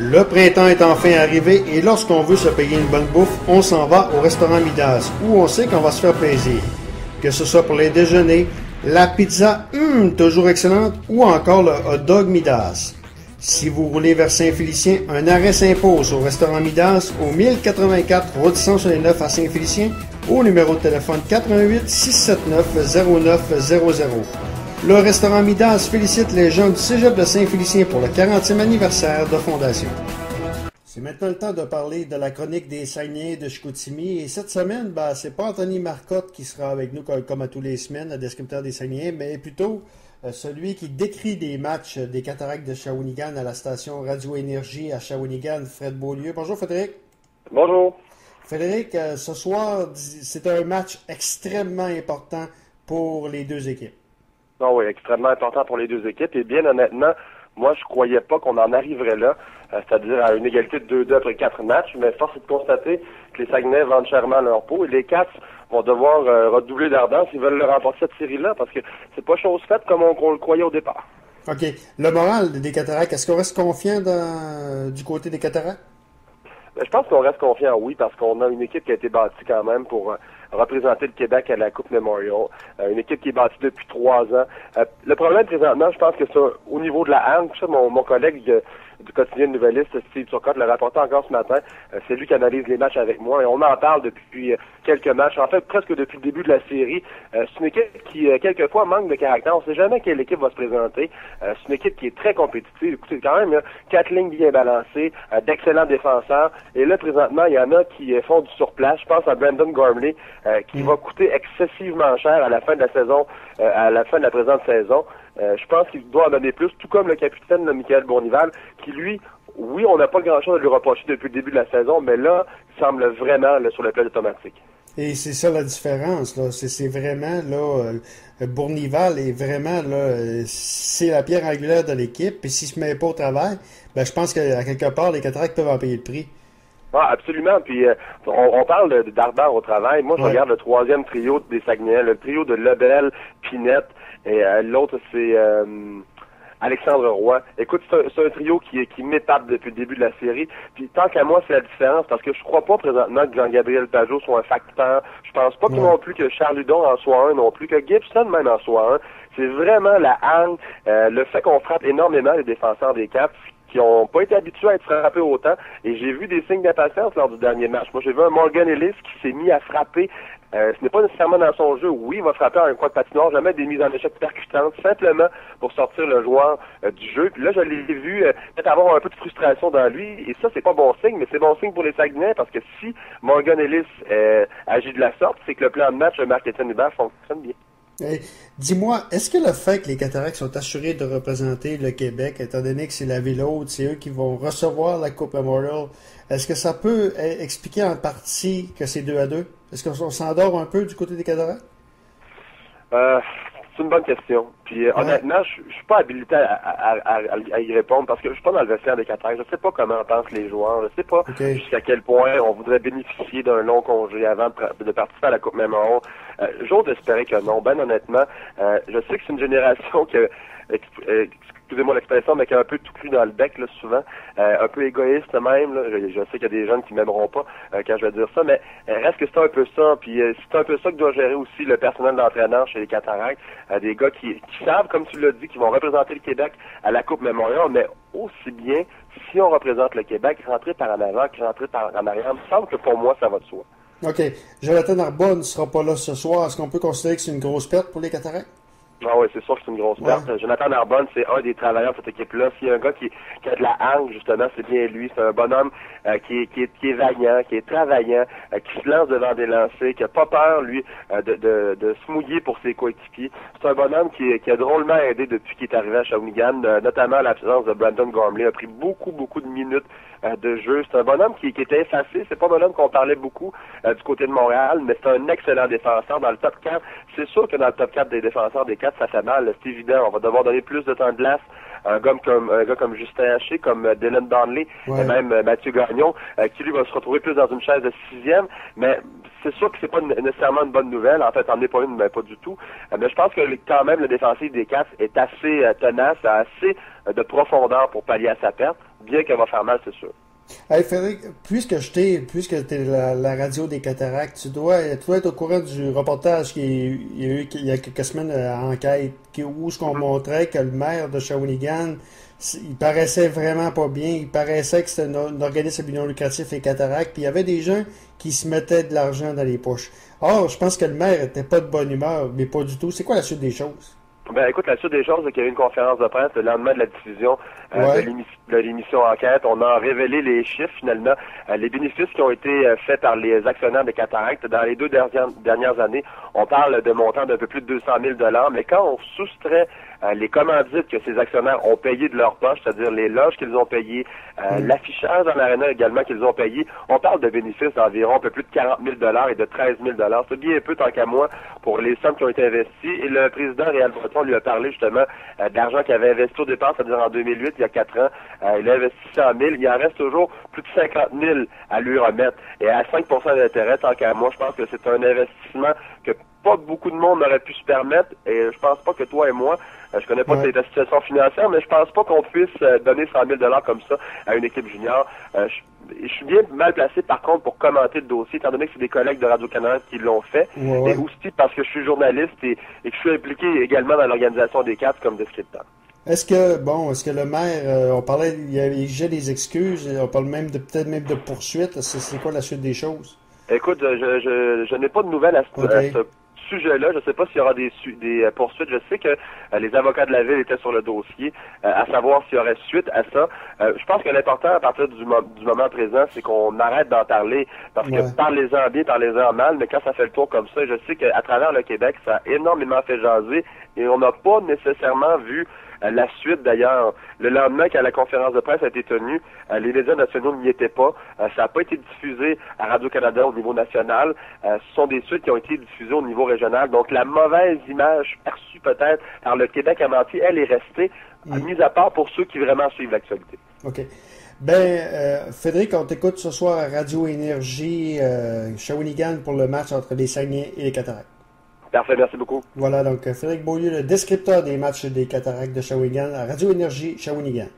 Le printemps est enfin arrivé et lorsqu'on veut se payer une bonne bouffe, on s'en va au restaurant Midas où on sait qu'on va se faire plaisir. Que ce soit pour les déjeuners, la pizza, toujours excellente, ou encore le hot dog Midas. Si vous roulez vers Saint-Félicien, un arrêt s'impose au restaurant Midas au 1084 route 169 à Saint-Félicien au numéro de téléphone 88 679 0900. Le restaurant Midas félicite les gens du Cégep de Saint-Félicien pour le 40e anniversaire de fondation. C'est maintenant le temps de parler de la chronique des Saguenayens de Chicoutimi. Et cette semaine, c'est pas Anthony Marcotte qui sera avec nous comme à tous les semaines, le descripteur des Saguenayens, mais plutôt celui qui décrit des matchs des Cataractes de Shawinigan à la station Radio Énergie à Shawinigan, Fred Beaulieu. Bonjour Frédéric. Bonjour. Frédéric, ce soir, c'est un match extrêmement important pour les deux équipes. Non, oui, extrêmement important pour les deux équipes. Et bien honnêtement, moi, je croyais pas qu'on en arriverait là, c'est-à-dire à une égalité de 2-2 après 4 matchs, mais force est de constater que les Saguenay vendent chèrement leur peau et les Cats vont devoir redoubler d'ardence s'ils veulent remporter cette série-là, parce que c'est pas chose faite comme on le croyait au départ. OK. Le moral des Cataractes, est-ce qu'on reste confiant du côté des Cataractes? Je pense qu'on reste confiant, oui, parce qu'on a une équipe qui a été bâtie quand même pour représenter le Québec à la Coupe Memorial. Une équipe qui est bâtie depuis 3 ans. Le problème présentement, je pense que c'est au niveau de la hanche. Mon collègue du quotidien de Nouvelliste, Steve Turcotte, l'a rapporté encore ce matin. C'est lui qui analyse les matchs avec moi et on en parle depuis quelques matchs. En fait, presque depuis le début de la série. C'est une équipe qui, quelquefois, manque de caractère. On ne sait jamais quelle équipe va se présenter. C'est une équipe qui est très compétitive. Écoutez, quand même, il y a 4 lignes bien balancées, d'excellents défenseurs. Et là, présentement, il y en a qui font du surplace. Je pense à Brandon Gormley, qui va coûter excessivement cher à la fin de la saison, à la fin de la présente saison. Je pense qu'il doit en donner plus, tout comme le capitaine, Michael Bournival, qui lui, oui, on n'a pas grand-chose à lui reprocher depuis le début de la saison, mais là, il semble vraiment sur le plan automatique. Et c'est ça la différence, là. C'est vraiment, là, Bournival est vraiment, là, c'est la pierre angulaire de l'équipe, et s'il se met pas au travail, je pense qu'à quelque part, les Cataractes peuvent en payer le prix. Ah, absolument. Puis on parle d'Arbert au travail. Moi, je regarde le troisième trio des Saguenayens, le trio de Lebel, Pinette, et l'autre, c'est Alexandre Roy. Écoute, c'est un trio qui m'épate depuis le début de la série. Puis tant qu'à moi, c'est la différence, parce que je crois pas présentement que Jean-Gabriel Pajot soit un facteur. Je pense pas non plus que Charles Hudon en soit un, non plus que Gibson même en soit un. C'est vraiment la haine, le fait qu'on frappe énormément les défenseurs des Caps, qui n'ont pas été habitués à être frappés autant. Et j'ai vu des signes d'impatience lors du dernier match. Moi, j'ai vu un Morgan Ellis qui s'est mis à frapper. Ce n'est pas nécessairement dans son jeu. Oui, il va frapper à un coin de patinoire, jamais des mises en échec percutantes, simplement pour sortir le joueur du jeu. Puis là, je l'ai vu peut-être avoir un peu de frustration dans lui. Et ça, c'est pas bon signe, mais c'est bon signe pour les Saguenay, parce que si Morgan Ellis agit de la sorte, c'est que le plan de match de Marc-Étienne Hubert fonctionne bien. Hey, dis-moi, est-ce que le fait que les Cataractes sont assurés de représenter le Québec, étant donné que c'est la ville haute, c'est eux qui vont recevoir la Coupe Memorial, est-ce que ça peut expliquer en partie que c'est 2-2? Est-ce qu'on s'endort un peu du côté des Cataractes? C'est une bonne question. Puis honnêtement, je suis pas habilité à y répondre parce que je suis pas dans le vestiaire des Cataractes. Je sais pas comment pensent les joueurs. Je sais pas jusqu'à quel point on voudrait bénéficier d'un long congé avant de participer à la Coupe Memorial. J'ose espérer que non. Ben honnêtement, je sais que c'est une génération qui excusez-moi l'expression, mais qui a un peu tout cru dans le bec, là, souvent. Un peu égoïste même, là. Je sais qu'il y a des jeunes qui m'aimeront pas quand je vais dire ça, mais reste que c'est un peu ça. Puis c'est un peu ça que doit gérer aussi le personnel d'entraîneur chez les Cataractes. Des gars qui savent, comme tu l'as dit, qui vont représenter le Québec à la Coupe Memorial, mais aussi bien, si on représente le Québec, rentrer par en avant, rentrer par en arrière, il me semble que pour moi, ça va de soi. OK. Jonathan Arbonne ne sera pas là ce soir. Est-ce qu'on peut considérer que c'est une grosse perte pour les Cataractes? Ah oui, c'est sûr que c'est une grosse perte. Jonathan Arbonne, c'est un des travailleurs de cette équipe-là. S'il y a un gars qui a de la hanche, justement, c'est bien lui. C'est un bonhomme qui est vaillant, qui est travaillant, qui se lance devant des lancers, qui a pas peur, lui, de se mouiller pour ses coéquipiers. C'est un bonhomme qui a drôlement aidé depuis qu'il est arrivé à Shawinigan, notamment l'absence de Brandon Gormley. A pris beaucoup de minutes de jeu. C'est un bonhomme qui était effacé. C'est pas un bonhomme qu'on parlait beaucoup du côté de Montréal, mais c'est un excellent défenseur dans le top 4. C'est sûr que dans le top 4 des défenseurs des 4, ça fait mal. C'est évident. On va devoir donner plus de temps de glace à un gars comme Justin Haché, comme Dylan Donnelly, et même Mathieu Gagnon, qui lui va se retrouver plus dans une chaise de 6e. Mais c'est sûr que c'est pas nécessairement une bonne nouvelle. En fait, en est pas une, mais pas du tout. Mais je pense que quand même le défensif des Cats est assez tenace, assez de profondeur pour pallier à sa perte. bien qu'elle va faire mal, c'est sûr. Hey Frédéric, puisque t'es la radio des cataractes, tu dois être au courant du reportage il y a eu il y a quelques semaines à Enquête, où ce qu'on montrait que le maire de Shawinigan, il paraissait vraiment pas bien, il paraissait que c'était un organisme à but non lucratif, les cataractes, puis il y avait des gens qui se mettaient de l'argent dans les poches. Or, je pense que le maire était pas de bonne humeur, mais pas du tout. C'est quoi la suite des choses? Ben écoute, la suite des choses, c'est qu'il y a eu une conférence de presse le lendemain de la diffusion de l'émission Enquête. On a révélé les chiffres finalement, les bénéfices qui ont été faits par les actionnaires des cataractes dans les 2 dernières années. On parle de montants d'un peu plus de 200 000 $, mais quand on soustrait les commandites que ces actionnaires ont payées de leur poche, c'est-à-dire les loges qu'ils ont payées, l'affichage dans l'aréna également qu'ils ont payé, on parle de bénéfices d'environ un peu plus de 40 000 $ et de 13 000 $. C'est bien peu tant qu'à moi pour les sommes qui ont été investies. Et le président Réal Breton lui a parlé justement de l'argent qu'il avait investi au départ, c'est-à-dire en 2008, il y a 4 ans. Il a investi 100 000. Il en reste toujours plus de 50 000 à lui remettre. Et à 5 % d'intérêt, tant qu'à moi, je pense que c'est un investissement que pas beaucoup de monde n'aurait pu se permettre. Et je pense pas que toi et moi, je connais pas ta situation financière, mais je pense pas qu'on puisse donner 100 000 $ comme ça à une équipe junior. Je suis bien mal placé, par contre, pour commenter le dossier, étant donné que c'est des collègues de Radio-Canada qui l'ont fait, et aussi parce que je suis journaliste et que je suis impliqué également dans l'organisation des cadres comme descripteur. Est-ce que le maire, on parlait, il exigeait des excuses, on parle même peut-être même de poursuites, c'est quoi la suite des choses? Écoute, je n'ai pas de nouvelles à ce sujet-là. Je ne sais pas s'il y aura des poursuites. Je sais que les avocats de la ville étaient sur le dossier, à savoir s'il y aurait suite à ça. Je pense que l'important à partir du moment présent, c'est qu'on arrête d'en parler, parce que parlez-en bien, parlez-en mal, mais quand ça fait le tour comme ça, je sais qu'à travers le Québec, ça a énormément fait jaser, et on n'a pas nécessairement vu la suite. D'ailleurs, le lendemain, quand la conférence de presse a été tenue, les médias nationaux n'y étaient pas. Ça n'a pas été diffusé à Radio-Canada au niveau national. Ce sont des suites qui ont été diffusées au niveau régional. Donc, la mauvaise image perçue peut-être par le Québec en entier, elle est restée, mise à part pour ceux qui vraiment suivent l'actualité. OK. Frédéric, on t'écoute ce soir à Radio Énergie Shawinigan pour le match entre les Saguenay et les Cataractes. Parfait, merci beaucoup. Voilà, donc Frédéric Beaulieu, le descripteur des matchs des Cataractes de Shawinigan à Radio Énergie Shawinigan.